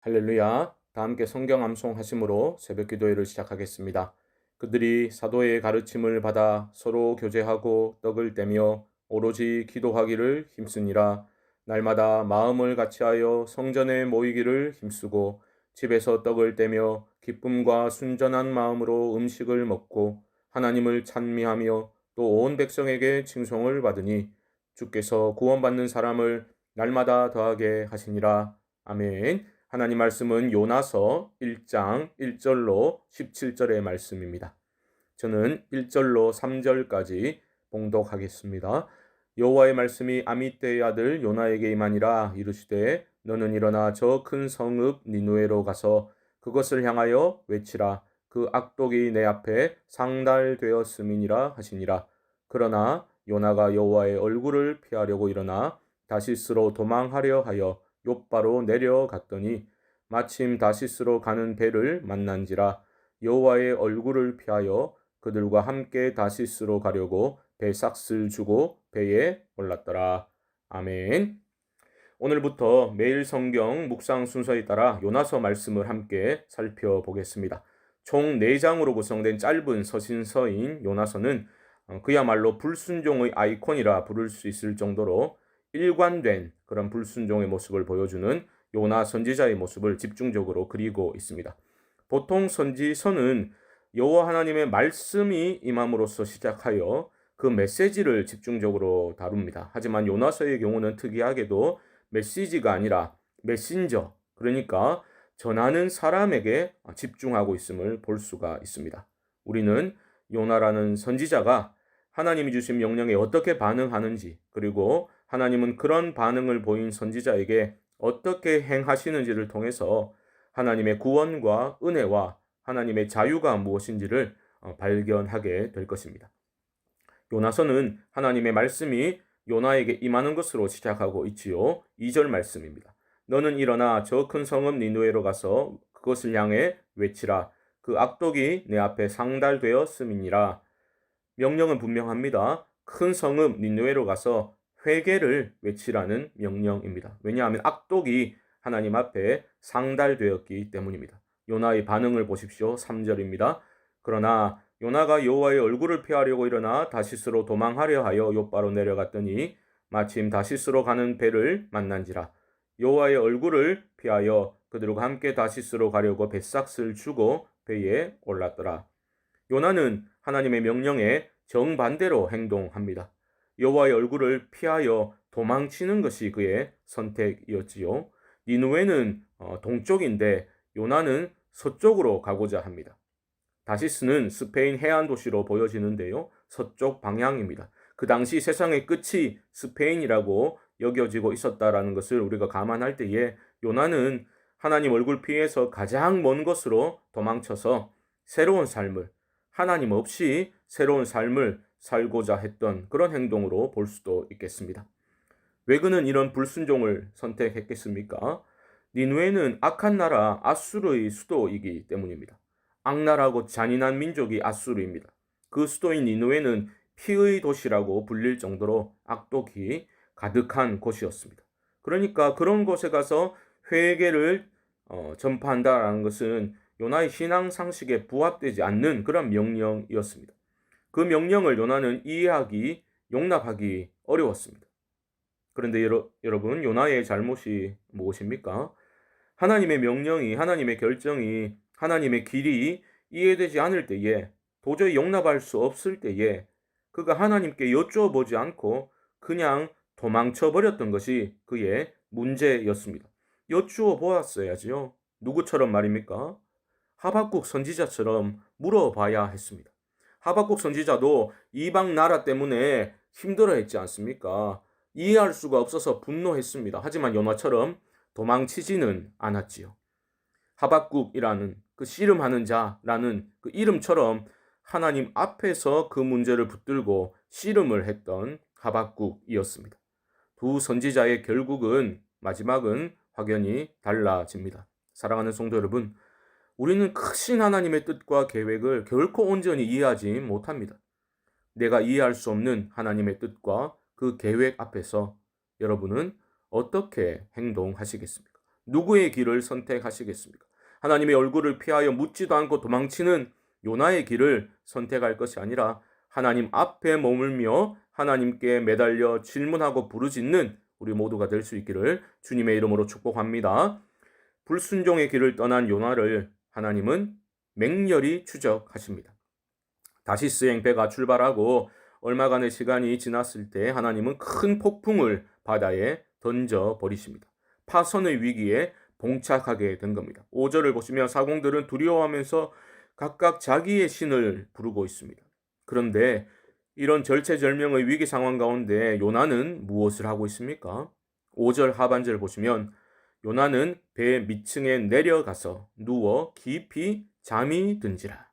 할렐루야. 다 함께 성경 암송하심으로 새벽 기도회를 시작하겠습니다. 그들이 사도의 가르침을 받아 서로 교제하고 떡을 떼며 오로지 기도하기를 힘쓰니라. 날마다 마음을 같이하여 성전에 모이기를 힘쓰고 집에서 떡을 떼며 기쁨과 순전한 마음으로 음식을 먹고 하나님을 찬미하며 또 온 백성에게 칭송을 받으니 주께서 구원받는 사람을 날마다 더하게 하시니라. 아멘. 하나님 말씀은 요나서 1장 1절로 17절의 말씀입니다. 저는 1절로 3절까지 봉독하겠습니다. 여호와의 말씀이 아미떼의 아들 요나에게 임하니라. 이르시되 너는 일어나 저 큰 성읍 니누에로 가서 그것을 향하여 외치라. 그 악독이 내 앞에 상달되었음이니라 하시니라. 그러나 요나가 여호와의 얼굴을 피하려고 일어나 다시스로 도망하려 하여 욥바로 내려갔더니 마침 다시스로 가는 배를 만난지라. 여호와의 얼굴을 피하여 그들과 함께 다시스로 가려고 배삭을 주고 배에 올랐더라. 아멘. 오늘부터 매일 성경 묵상 순서에 따라 요나서 말씀을 함께 살펴보겠습니다. 총 4장으로 구성된 짧은 서신서인 요나서는 그야말로 불순종의 아이콘이라 부를 수 있을 정도로 일관된 그런 불순종의 모습을 보여주는 요나 선지자의 모습을 집중적으로 그리고 있습니다. 보통 선지서는 여호와 하나님의 말씀이 임함으로써 시작하여 그 메시지를 집중적으로 다룹니다. 하지만 요나서의 경우는 특이하게도 메시지가 아니라 메신저, 그러니까 전하는 사람에게 집중하고 있음을 볼 수가 있습니다. 우리는 요나라는 선지자가 하나님이 주신 명령에 어떻게 반응하는지, 그리고 하나님은 그런 반응을 보인 선지자에게 어떻게 행하시는지를 통해서 하나님의 구원과 은혜와 하나님의 자유가 무엇인지를 발견하게 될 것입니다. 요나서는 하나님의 말씀이 요나에게 임하는 것으로 시작하고 있지요. 2절 말씀입니다. 너는 일어나 저 큰 성읍 니누에로 가서 그것을 향해 외치라. 그 악독이 내 앞에 상달되었음이니라. 명령은 분명합니다. 큰 성읍 니누에로 가서 회개를 외치라는 명령입니다. 왜냐하면 악독이 하나님 앞에 상달되었기 때문입니다. 요나의 반응을 보십시오. 3절입니다. 그러나 요나가 여호와의 얼굴을 피하려고 일어나 다시스로 도망하려 하여 욥바로 내려갔더니 마침 다시스로 가는 배를 만난지라. 여호와의 얼굴을 피하여 그들과 함께 다시스로 가려고 뱃삭을 주고 배에 올랐더라. 요나는 하나님의 명령에 정반대로 행동합니다. 여호와의 얼굴을 피하여 도망치는 것이 그의 선택이었지요. 니느웨는 동쪽인데 요나는 서쪽으로 가고자 합니다. 다시스는 스페인 해안 도시로 보여지는데요. 서쪽 방향입니다. 그 당시 세상의 끝이 스페인이라고 여겨지고 있었다라는 것을 우리가 감안할 때에 요나는 하나님 얼굴 피해서 가장 먼 곳으로 도망쳐서 새로운 삶을, 하나님 없이 새로운 삶을 살고자 했던 그런 행동으로 볼 수도 있겠습니다. 왜 그는 이런 불순종을 선택했겠습니까? 니누에는 악한 나라 아수르의 수도이기 때문입니다. 악랄하고 잔인한 민족이 아수르입니다. 그 수도인 니누에는 피의 도시라고 불릴 정도로 악독이 가득한 곳이었습니다. 그러니까 그런 곳에 가서 회개를 전파한다라는 것은 요나의 신앙 상식에 부합되지 않는 그런 명령이었습니다. 그 명령을 요나는 이해하기, 용납하기 어려웠습니다. 그런데 여러분, 요나의 잘못이 무엇입니까? 하나님의 명령이, 하나님의 결정이, 하나님의 길이 이해되지 않을 때에, 도저히 용납할 수 없을 때에 그가 하나님께 여쭈어보지 않고 그냥 도망쳐 버렸던 것이 그의 문제였습니다. 여쭈어 보았어야지요. 누구처럼 말입니까? 하박국 선지자처럼 물어봐야 했습니다. 하박국 선지자도 이방 나라 때문에 힘들어했지 않습니까? 이해할 수가 없어서 분노했습니다. 하지만 요나처럼 도망치지는 않았지요. 하박국이라는 그 씨름하는 자라는 그 이름처럼 하나님 앞에서 그 문제를 붙들고 씨름을 했던 하박국이었습니다. 두 선지자의 결국은, 마지막은 확연히 달라집니다. 사랑하는 성도 여러분, 우리는 크신 하나님의 뜻과 계획을 결코 온전히 이해하지 못합니다. 내가 이해할 수 없는 하나님의 뜻과 그 계획 앞에서 여러분은 어떻게 행동하시겠습니까? 누구의 길을 선택하시겠습니까? 하나님의 얼굴을 피하여 묻지도 않고 도망치는 요나의 길을 선택할 것이 아니라 하나님 앞에 머물며 하나님께 매달려 질문하고 부르짖는 우리 모두가 될 수 있기를 주님의 이름으로 축복합니다. 불순종의 길을 떠난 요나를 하나님은 맹렬히 추적하십니다. 다시스행 배가 출발하고 얼마간의 시간이 지났을 때 하나님은 큰 폭풍을 바다에 던져버리십니다. 파선의 위기에 봉착하게 된 겁니다. 5절을 보시면 사공들은 두려워하면서 각각 자기의 신을 부르고 있습니다. 그런데 이런 절체절명의 위기 상황 가운데 요나는 무엇을 하고 있습니까? 5절 하반절을 보시면 요나는 배 밑층에 내려가서 누워 깊이 잠이 든지라.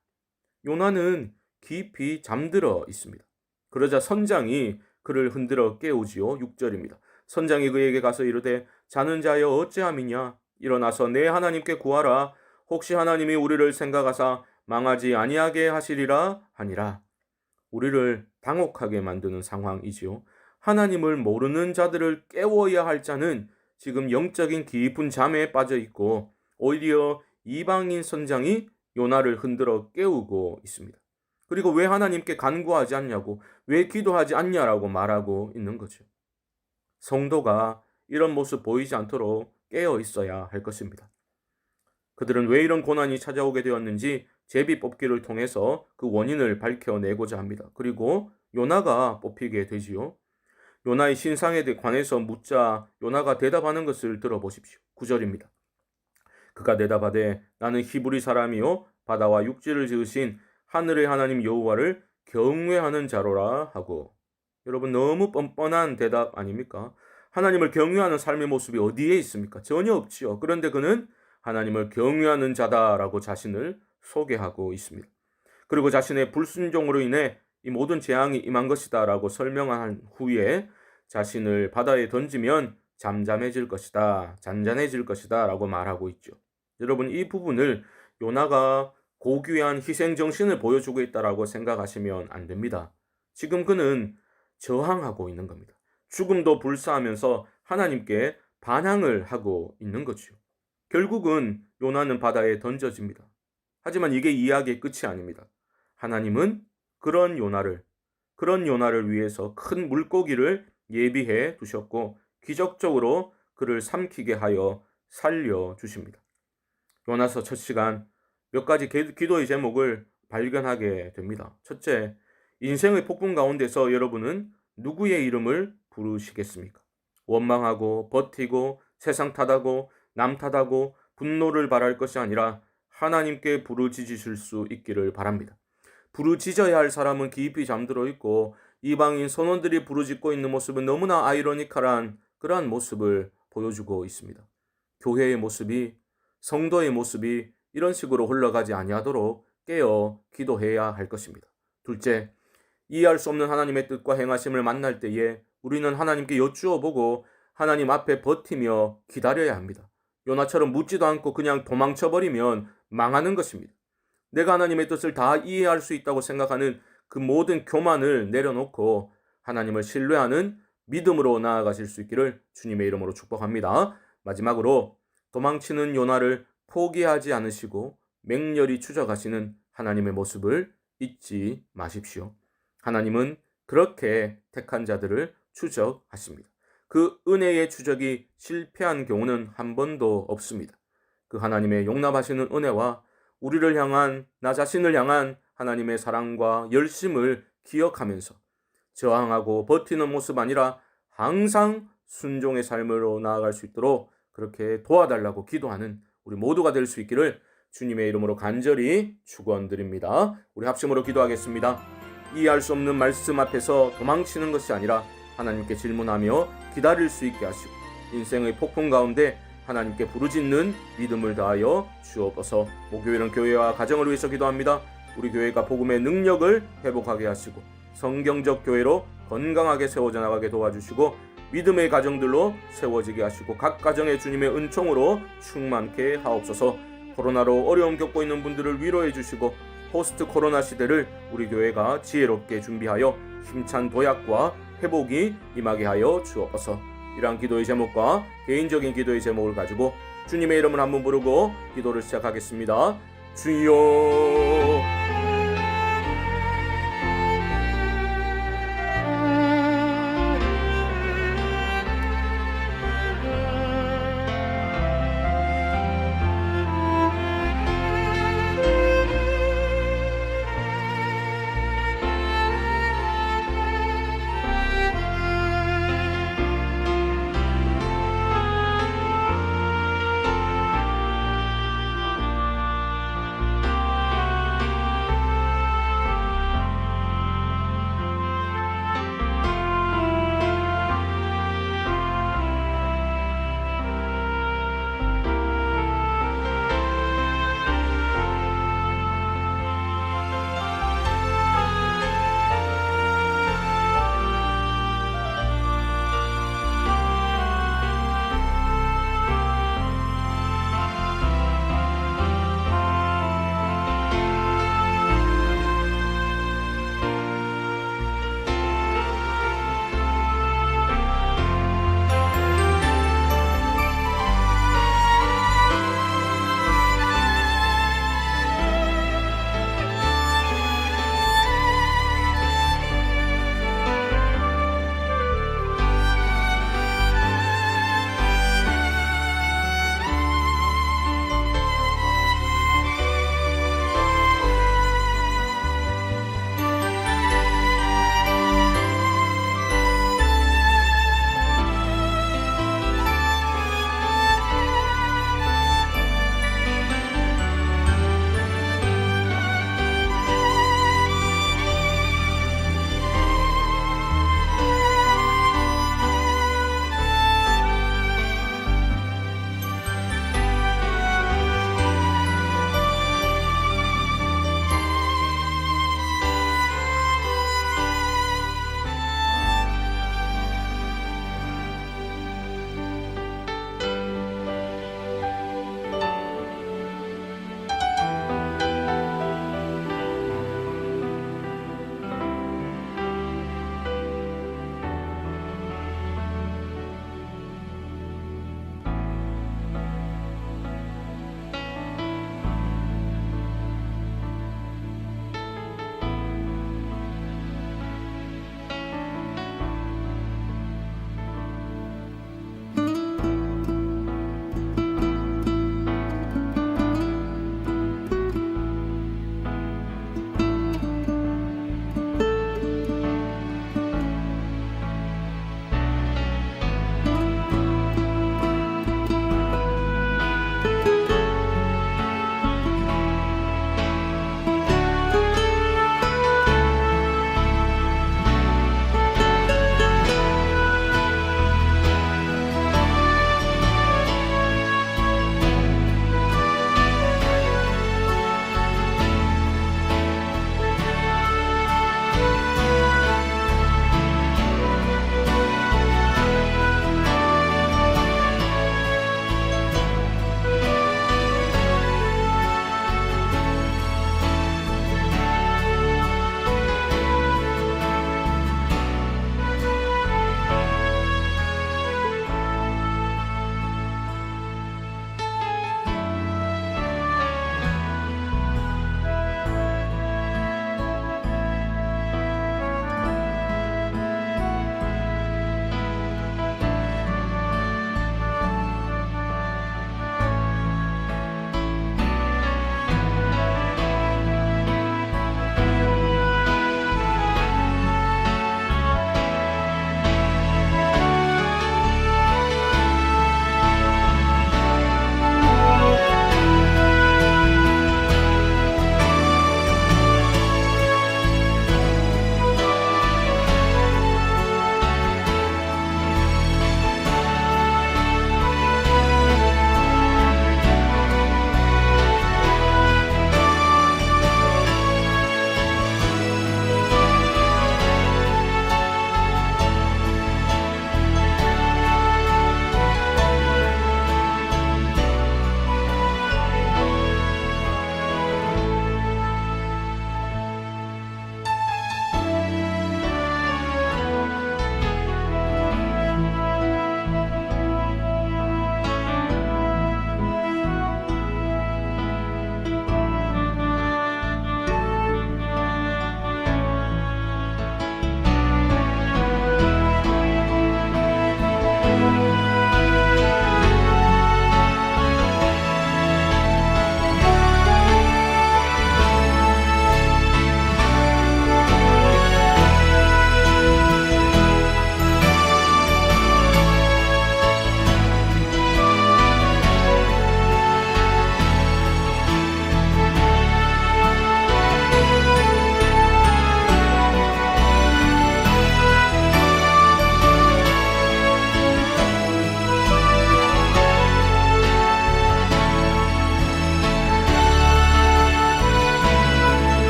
요나는 깊이 잠들어 있습니다. 그러자 선장이 그를 흔들어 깨우지요. 6절입니다. 선장이 그에게 가서 이르되 자는 자여 어찌함이냐? 일어나서 내 하나님께 구하라. 혹시 하나님이 우리를 생각하사 망하지 아니하게 하시리라 하니라. 우리를 당혹하게 만드는 상황이지요. 하나님을 모르는 자들을 깨워야 할 자는 지금 영적인 깊은 잠에 빠져 있고 오히려 이방인 선장이 요나를 흔들어 깨우고 있습니다. 그리고 왜 하나님께 간구하지 않냐고, 왜 기도하지 않냐라고 말하고 있는 거죠. 성도가 이런 모습 보이지 않도록 깨어 있어야 할 것입니다. 그들은 왜 이런 고난이 찾아오게 되었는지 제비 뽑기를 통해서 그 원인을 밝혀내고자 합니다. 그리고 요나가 뽑히게 되지요. 요나의 신상에 관해서 묻자 요나가 대답하는 것을 들어보십시오. 9절입니다. 그가 대답하되 나는 히브리 사람이요 바다와 육지를 지으신 하늘의 하나님 여호와를 경외하는 자로라 하고. 여러분, 너무 뻔뻔한 대답 아닙니까? 하나님을 경외하는 삶의 모습이 어디에 있습니까? 전혀 없지요. 그런데 그는 하나님을 경외하는 자다라고 자신을 소개하고 있습니다. 그리고 자신의 불순종으로 인해 이 모든 재앙이 임한 것이다라고 설명한 후에 자신을 바다에 던지면 잠잠해질 것이다, 잔잔해질 것이다 라고 말하고 있죠. 여러분, 이 부분을 요나가 고귀한 희생정신을 보여주고 있다라고 생각하시면 안 됩니다. 지금 그는 저항하고 있는 겁니다. 죽음도 불사하면서 하나님께 반항을 하고 있는 거죠. 결국은 요나는 바다에 던져집니다. 하지만 이게 이야기의 끝이 아닙니다. 하나님은 그런 요나를 위해서 큰 물고기를 예비해 두셨고 기적적으로 그를 삼키게 하여 살려주십니다. 요나서 첫 시간 몇 가지 기도의 제목을 발견하게 됩니다. 첫째, 인생의 폭풍 가운데서 여러분은 누구의 이름을 부르시겠습니까? 원망하고 버티고 세상 탓하고 남 탓하고 분노를 바랄 것이 아니라 하나님께 부르짖으실 수 있기를 바랍니다. 부르짖어야 할 사람은 깊이 잠들어 있고 이방인 선원들이 부르짖고 있는 모습은 너무나 아이러니컬한 그러한 모습을 보여주고 있습니다. 교회의 모습이, 성도의 모습이 이런 식으로 흘러가지 아니하도록 깨어 기도해야 할 것입니다. 둘째, 이해할 수 없는 하나님의 뜻과 행하심을 만날 때에 우리는 하나님께 여쭈어 보고 하나님 앞에 버티며 기다려야 합니다. 요나처럼 묻지도 않고 그냥 도망쳐버리면 망하는 것입니다. 내가 하나님의 뜻을 다 이해할 수 있다고 생각하는 그 모든 교만을 내려놓고 하나님을 신뢰하는 믿음으로 나아가실 수 있기를 주님의 이름으로 축복합니다. 마지막으로 도망치는 요나를 포기하지 않으시고 맹렬히 추적하시는 하나님의 모습을 잊지 마십시오. 하나님은 그렇게 택한 자들을 추적하십니다. 그 은혜의 추적이 실패한 경우는 한 번도 없습니다. 그 하나님의 용납하시는 은혜와 우리를 향한, 나 자신을 향한 하나님의 사랑과 열심을 기억하면서 저항하고 버티는 모습 아니라 항상 순종의 삶으로 나아갈 수 있도록 그렇게 도와달라고 기도하는 우리 모두가 될 수 있기를 주님의 이름으로 간절히 축원드립니다. 우리 합심으로 기도하겠습니다. 이해할 수 없는 말씀 앞에서 도망치는 것이 아니라 하나님께 질문하며 기다릴 수 있게 하시고 인생의 폭풍 가운데 하나님께 부르짖는 믿음을 다하여 주옵소서. 목요일은 교회와 가정을 위해서 기도합니다. 우리 교회가 복음의 능력을 회복하게 하시고 성경적 교회로 건강하게 세워져 나가게 도와주시고 믿음의 가정들로 세워지게 하시고 각 가정의 주님의 은총으로 충만케 하옵소서. 코로나로 어려움 겪고 있는 분들을 위로해 주시고 포스트 코로나 시대를 우리 교회가 지혜롭게 준비하여 힘찬 도약과 회복이 임하게 하여 주옵소서. 이러한 기도의 제목과 개인적인 기도의 제목을 가지고 주님의 이름을 한번 부르고 기도를 시작하겠습니다. 주여